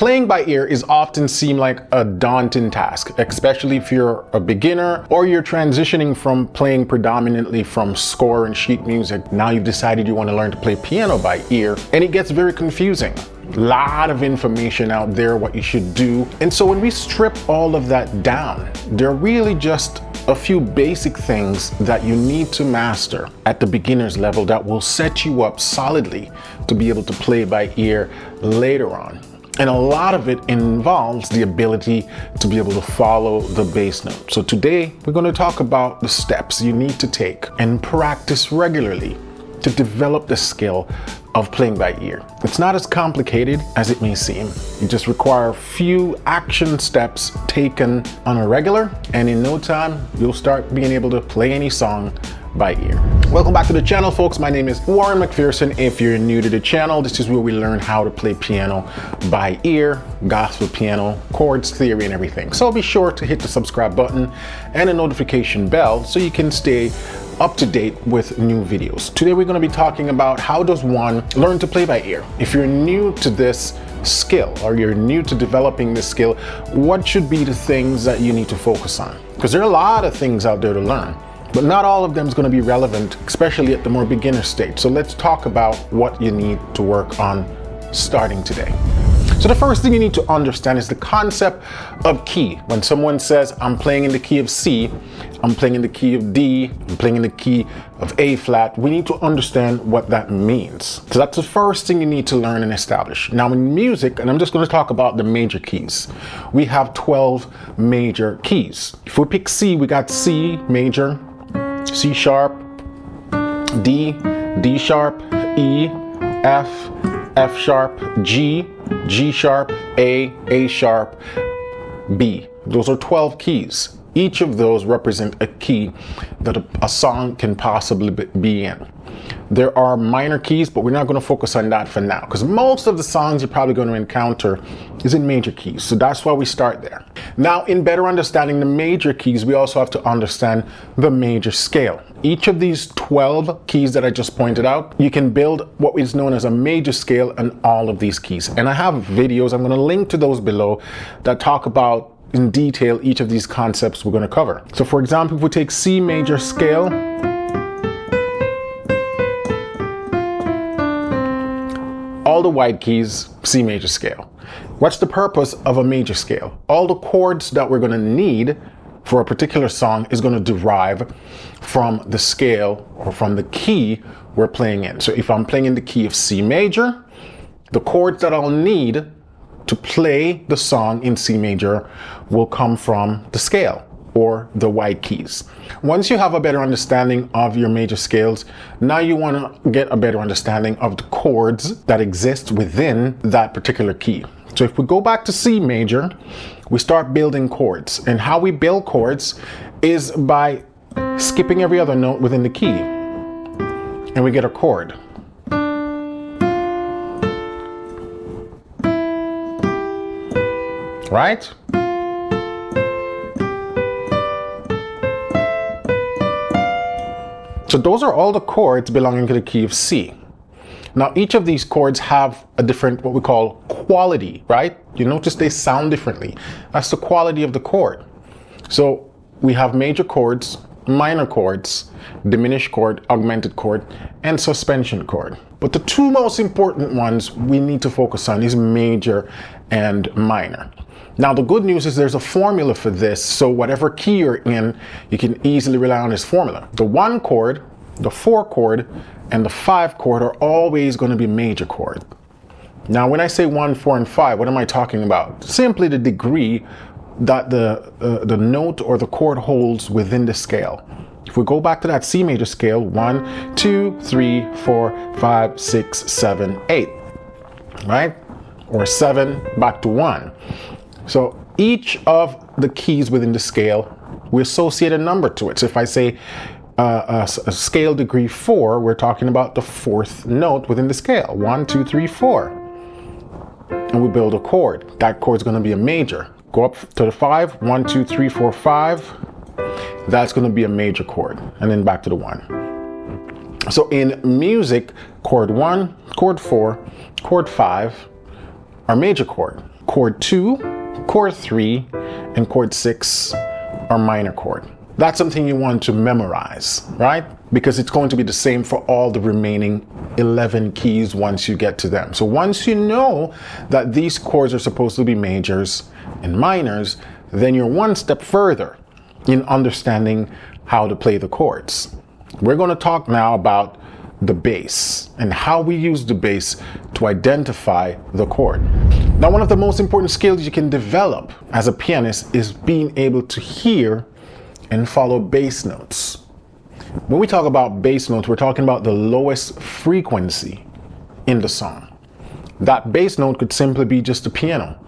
Playing by ear is often seen like a daunting task, especially if you're a beginner or you're transitioning from playing predominantly from score and sheet music. Now you've decided you want to learn to play piano by ear, and it gets very confusing. Lot of information out there what you should do. And so when we strip all of that down, there are really just a few basic things that you need to master at the beginner's level that will set you up solidly to be able to play by ear later on. And a lot of it involves the ability to be able to follow the bass note. So today we're going to talk about the steps you need to take and practice regularly to develop the skill of playing by ear. It's not as complicated as it may seem. You just require a few action steps taken on a regular, and in no time, you'll start being able to play any song by ear. Welcome back to the channel, folks. My name is Warren McPherson. If you're new to the channel, this is where we learn how to play piano by ear, gospel piano, chords theory, and everything. So be sure to hit the subscribe button and the notification bell so you can stay up to date with new videos. Today we're going to be talking about how does one learn to play by ear. If you're new to this skill or you're new to developing this skill, what should be the things that you need to focus on? Because there are a lot of things out there to learn, but not all of them is going to be relevant, especially at the more beginner stage. So let's talk about what you need to work on starting today. So the first thing you need to understand is the concept of key. When someone says, I'm playing in the key of C, I'm playing in the key of D, I'm playing in the key of A flat, we need to understand what that means. So that's the first thing you need to learn and establish. Now in music, and I'm just going to talk about the major keys, we have 12 major keys. If we pick C, we got C major, C sharp, D, D sharp, E, F, F sharp, G, G sharp, A sharp, B. Those are 12 keys. Each of those represent a key that a song can possibly be in. There are minor keys, but we're not going to focus on that for now, because most of the songs you're probably going to encounter is in major keys. So that's why we start there. Now, in better understanding the major keys, we also have to understand the major scale. Each of these 12 keys that I just pointed out, you can build what is known as a major scale on all of these keys. And I have videos, I'm going to link to those below, that talk about in detail each of these concepts we're going to cover. So for example, if we take C major scale, all the white keys, C major scale. What's the purpose of a major scale? All the chords that we're going to need for a particular song is going to derive from the scale or from the key we're playing in. So if I'm playing in the key of C major, the chords that I'll need to play the song in C major will come from the scale or the white keys. Once you have a better understanding of your major scales, now you want to get a better understanding of the chords that exist within that particular key. So if we go back to C major, we start building chords. And how we build chords is by skipping every other note within the key. And we get a chord. Right? So those are all the chords belonging to the key of C. Now each of these chords have a different, what we call quality, right? You notice they sound differently. That's the quality of the chord. So we have major chords, minor chords, diminished chord, augmented chord, and suspension chord. But the two most important ones we need to focus on is major and minor. Now the good news is there's a formula for this, so whatever key you're in, you can easily rely on this formula. The 1 chord, the 4 chord, and the 5 chord are always going to be major chord. Now when I say 1, 4, and 5, what am I talking about? Simply the degree that the note or the chord holds within the scale. If we go back to that C major scale, 1, 2, 3, 4, 5, 6, 7, 8, right? Or 7 back to 1. So each of the keys within the scale, we associate a number to it. So if I say a scale degree 4, we're talking about the 4th note within the scale. 1, 2, 3, 4. And we build a chord. That chord is going to be a major. Go up to the 5, 1, 2, 3, 4, 5. That's going to be a major chord. And then back to the 1. So in music, chord 1, chord 4, chord 5 are major chord. chord 2, chord 3, and chord 6 are minor chord. That's something you want to memorize, right? Because it's going to be the same for all the remaining 11 keys once you get to them. So once you know that these chords are supposed to be majors and minors, then you're one step further in understanding how to play the chords. We're going to talk now about the bass and how we use the bass to identify the chord. Now, one of the most important skills you can develop as a pianist is being able to hear and follow bass notes. When we talk about bass notes, we're talking about the lowest frequency in the song. That bass note could simply be just a piano.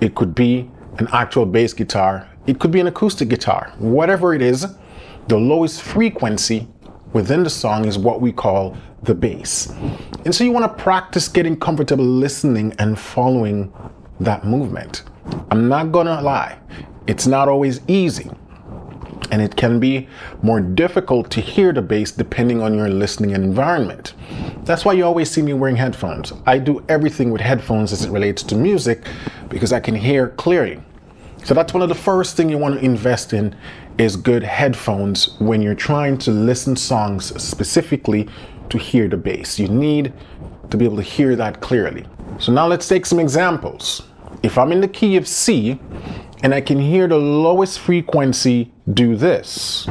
It could be an actual bass guitar. It could be an acoustic guitar. Whatever it is, the lowest frequency within the song is what we call the bass. And so you want to practice getting comfortable listening and following that movement. I'm not gonna lie, it's not always easy. And it can be more difficult to hear the bass depending on your listening environment. That's why you always see me wearing headphones. I do everything with headphones as it relates to music because I can hear clearly. So that's one of the first things you want to invest in is good headphones when you're trying to listen songs specifically to hear the bass. You need to be able to hear that clearly. So now let's take some examples. If I'm in the key of C and I can hear the lowest frequency do this.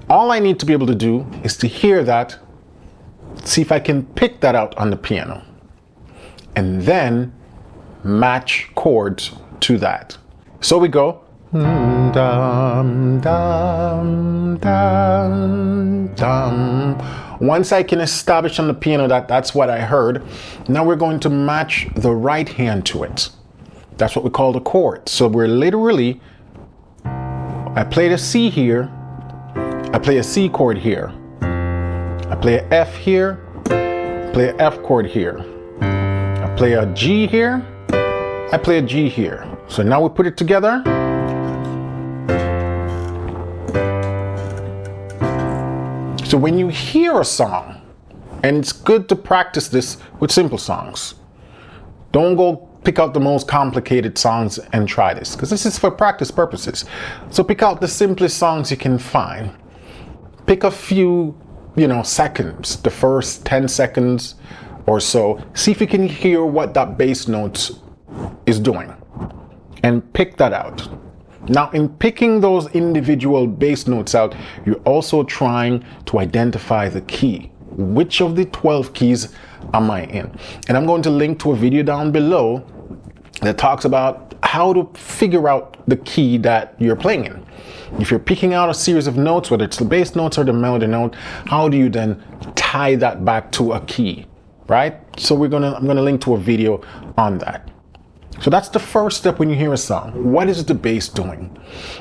All I need to be able to do is to hear that, see if I can pick that out on the piano, and then match chords to that. So we go. Dum, dum, dum, dum. Once I can establish on the piano that that's what I heard, now we're going to match the right hand to it. That's what we call the chord. So we're literally, I play the C here, I play a C chord here, I play a F here, play a F chord here, I play a G here, I play a G here. So now we put it together. So when you hear a song, and it's good to practice this with simple songs. Don't go pick out the most complicated songs and try this, because this is for practice purposes. So pick out the simplest songs you can find. Pick a few, seconds, the first 10 seconds or so. See if you can hear what that bass note is doing, and pick that out. Now, in picking those individual bass notes out, you're also trying to identify the key. Which of the 12 keys am I in? And I'm going to link to a video down below that talks about how to figure out the key that you're playing in. If you're picking out a series of notes, whether it's the bass notes or the melody note, how do you then tie that back to a key, right? So I'm gonna link to a video on that. So that's the first step when you hear a song. What is the bass doing?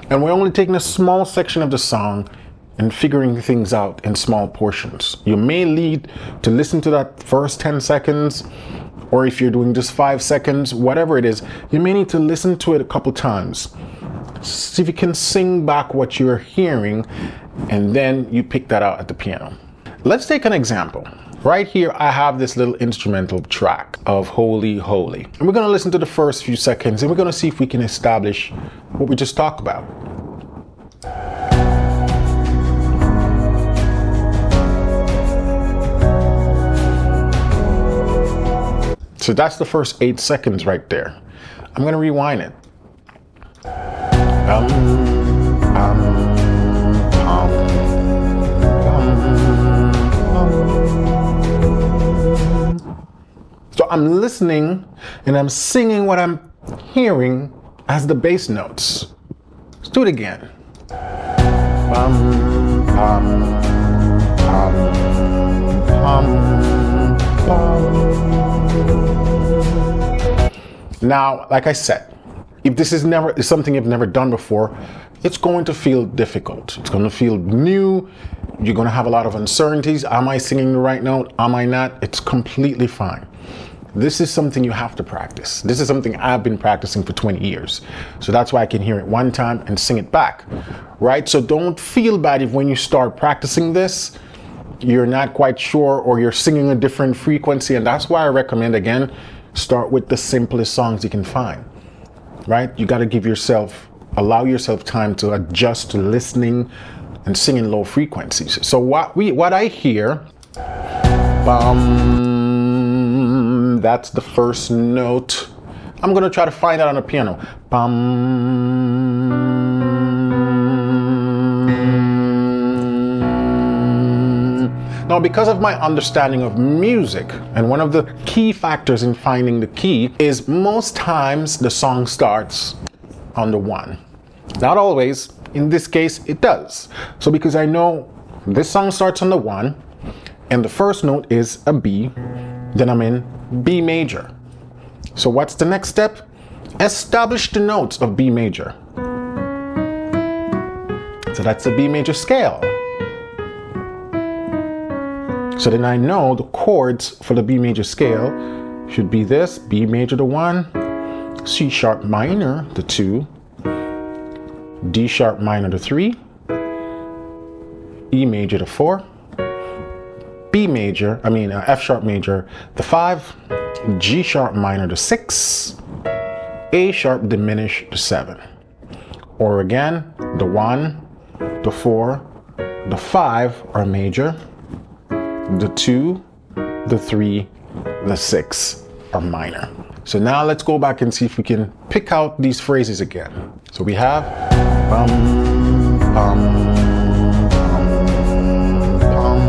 And we're only taking a small section of the song and figuring things out in small portions. You may need to listen to that first 10 seconds, or if you're doing just 5 seconds, whatever it is, you may need to listen to it a couple times. See if you can sing back what you're hearing, and then you pick that out at the piano. Let's take an example. Right here, I have this little instrumental track of Holy, Holy. And we're gonna listen to the first few seconds, and we're gonna see if we can establish what we just talked about. So that's the first 8 seconds right there. I'm gonna rewind it. So I'm listening and I'm singing what I'm hearing as the bass notes. Let's do it again. Now, like I said, if this is something you've never done before, it's going to feel difficult. It's going to feel new. You're going to have a lot of uncertainties. Am I singing the right note? Am I not? It's completely fine. This is something you have to practice. This is something I've been practicing for 20 years. So that's why I can hear it one time and sing it back, right? So don't feel bad if when you start practicing this, you're not quite sure, or you're singing a different frequency. And that's why I recommend, again, start with the simplest songs you can find, right? You got to allow yourself time to adjust to listening and singing low frequencies. So what I hear, that's the first note. I'm going to try to find it on the piano. Now, because of my understanding of music, and one of the key factors in finding the key is most times the song starts on the 1. Not always. In this case, it does. So because I know this song starts on the 1, and the first note is a B, then I'm in B major. So what's the next step? Establish the notes of B major. So that's the B major scale. So then I know the chords for the B major scale should be this: B major to 1, C sharp minor to 2, D sharp minor to 3, E major to 4, F sharp major to 5, G sharp minor to 6, A sharp diminished to 7. Or again, the 1, the 4, the 5 are major, the 2, the 3, the 6 are minor. So now let's go back and see if we can pick out these phrases again. So we have bum, bum, bum, bum,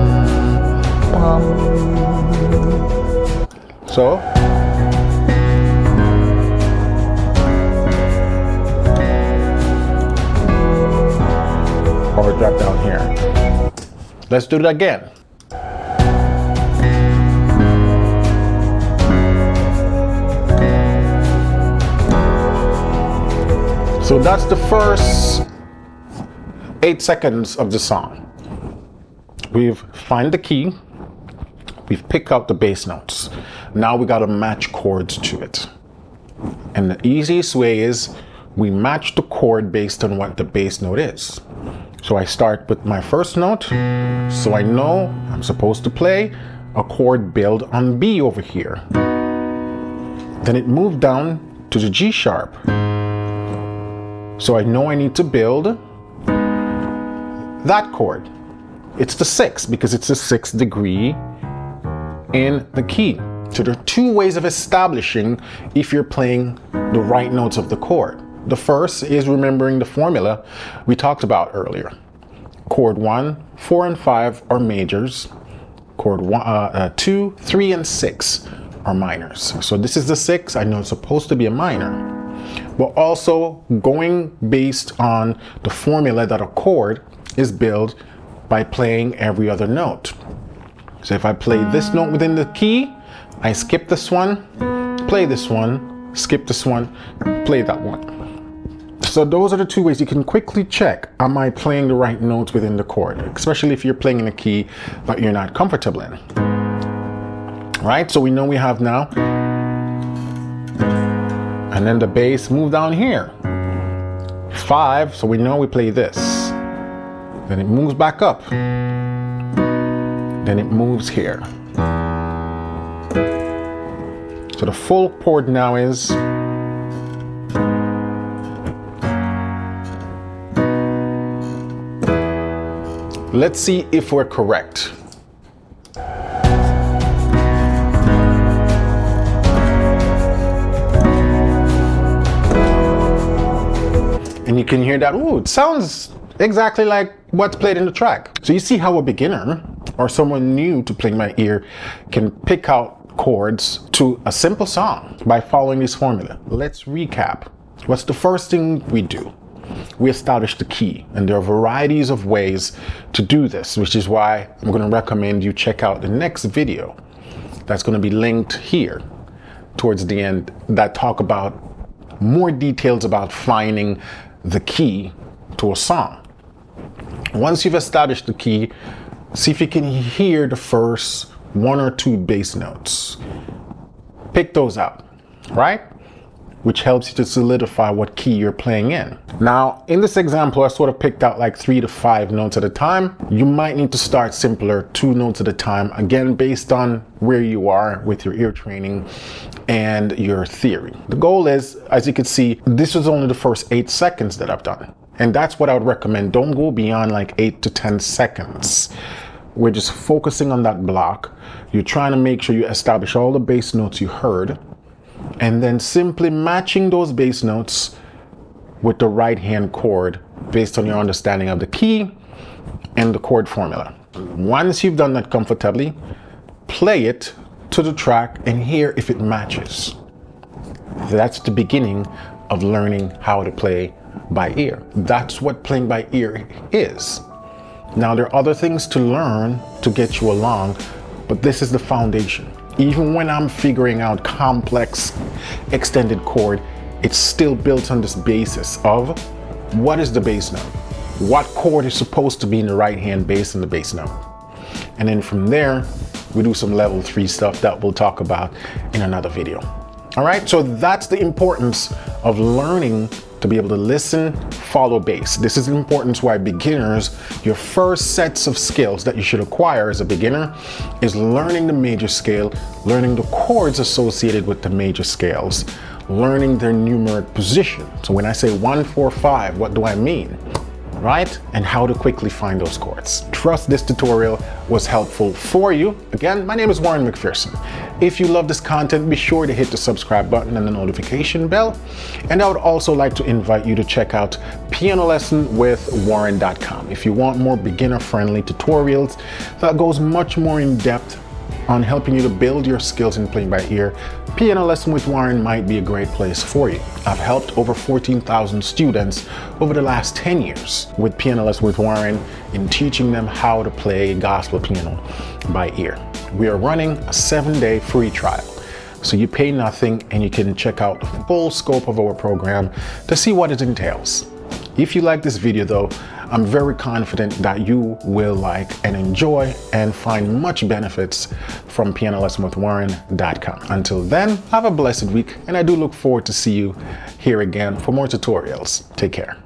bum. So or drop down here. Let's do it again. So that's the first 8 seconds of the song. We've found the key, we've picked out the bass notes. Now we got to match chords to it. And the easiest way is we match the chord based on what the bass note is. So I start with my first note, so I know I'm supposed to play a chord build on B over here. Then it moved down to the G sharp. So I know I need to build that chord. It's the 6 because it's the 6th degree in the key. So there are 2 ways of establishing if you're playing the right notes of the chord. The first is remembering the formula we talked about earlier. Chord 1, 4, and 5 are majors. Chord 2, 3, and 6 are minors. So this is the 6. I know it's supposed to be a minor. But also going based on the formula that a chord is built by playing every other note. So if I play this note within the key, I skip this one, play this one, skip this one, play that one. So those are the 2 ways you can quickly check, am I playing the right notes within the chord, especially if you're playing in a key that you're not comfortable in. Right, so we know we have now. And then the bass move down here. 5, so we know we play this. Then it moves back up. Then it moves here. So the full chord now is let's see if we're correct. And you can hear that, ooh, it sounds exactly like what's played in the track. So you see how a beginner or someone new to playing my ear can pick out chords to a simple song by following this formula. Let's recap. What's the first thing we do? We establish the key, and there are varieties of ways to do this, which is why I'm going to recommend you check out the next video that's going to be linked here towards the end that talk about more details about finding the key to a song. Once you've established the key, see if you can hear the first 1 or 2 bass notes. Pick those out, right? which helps you to solidify what key you're playing in. Now, in this example, I sort of picked out like 3 to 5 notes at a time. You might need to start simpler, 2 notes at a time, again, based on where you are with your ear training and your theory. The goal is, as you can see, this was only the first 8 seconds that I've done. And that's what I would recommend. Don't go beyond like 8 to 10 seconds. We're just focusing on that block. You're trying to make sure you establish all the bass notes you heard, and then simply matching those bass notes with the right hand chord based on your understanding of the key and the chord formula. Once you've done that comfortably, play it to the track and hear if it matches. That's the beginning of learning how to play by ear. That's what playing by ear is. Now, there are other things to learn to get you along, but this is the foundation. Even when I'm figuring out complex extended chord, it's still built on this basis of what is the bass note? What chord is supposed to be in the right hand bass and the bass note? And then from there, we do some level 3 stuff that we'll talk about in another video. All right, so that's the importance of learning to be able to listen, follow bass. This is the importance why beginners, your first sets of skills that you should acquire as a beginner is learning the major scale, learning the chords associated with the major scales, learning their numeric position. So when I say 1, 4, 5, what do I mean? Right? And how to quickly find those chords. Trust this tutorial was helpful for you. Again, my name is Warren McPherson. If you love this content, be sure to hit the subscribe button and the notification bell. And I would also like to invite you to check out pianolessonwithwarren.com if you want more beginner-friendly tutorials that goes much more in depth on helping you to build your skills in playing by ear. Piano Lesson with Warren might be a great place for you. I've helped over 14,000 students over the last 10 years with Piano Lesson with Warren in teaching them how to play gospel piano by ear. We are running a 7-day free trial. So you pay nothing and you can check out the full scope of our program to see what it entails. If you like this video though, I'm very confident that you will like and enjoy and find much benefits from pianolessonwithwarren.com. Until then, have a blessed week, and I do look forward to see you here again for more tutorials. Take care.